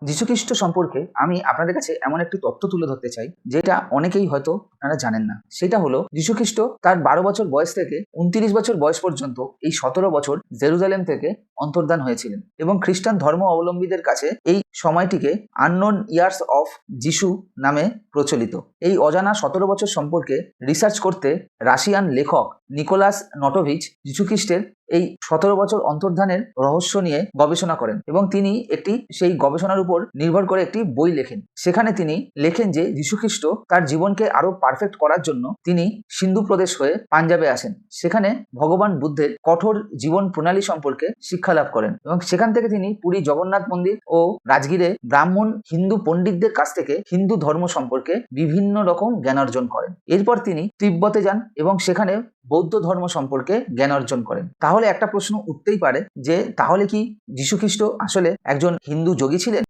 যীশুখ্রিস্ট সম্পর্কে আমি আপনাদের কাছে এমন একটি তথ্য তুলে ধরতে চাই যেটা অনেকেই হয়তো আপনারা জানেন না। সেটা হলো যীশুখ্রিস্ট তার 12 বছর বয়স থেকে 29 বছর বয়স পর্যন্ত এই 17 বছর জেরুজালেম থেকে অন্তর্ধান হয়েছিলেন এবং খ্রিস্টান ধর্ম অবলম্বীদের কাছে এই সময়টিকে আননোন ইয়ার্স অফ যিশু নামে প্রচলিত। এই অজানা 17 বছর সম্পর্কে রিসার্চ করতে রাশিয়ান লেখক নিকোলাস নটোভিচ যীশুখ্রিস্টের এই 17 বছর অন্তর্ধানের রহস্য নিয়ে গবেষণা করেন এবং তিনি সেই গবেষণার উপর নির্ভর করে একটি বই লেখেন। সেখানে তিনি লেখেন যে যীশুখ্রিস্ট তার জীবনকে আরো পারফেক্ট করার জন্য তিনি সিন্ধু প্রদেশ হয়ে পাঞ্জাবে আসেন। সেখানে ভগবান বুদ্ধের কঠোর জীবন প্রণালী সম্পর্কে শিক্ষা লাভ করেন এবং সেখান থেকে তিনি পুরী জগন্নাথ মন্দির ও রাজগীরে ব্রাহ্মণ হিন্দু পণ্ডিতদের কাছ থেকে হিন্দু ধর্ম সম্পর্কে বিভিন্ন রকম জ্ঞান অর্জন করেন। এরপর তিনি তিব্বতে যান এবং সেখানে বৌদ্ধ ধর্ম সম্পর্কে জ্ঞান অর্জন করেন। তাহলে একটা প্রশ্ন উঠতেই পারে যে তাহলে কি যীশুখ্রিস্ট আসলে একজন হিন্দু যোগী ছিলেন?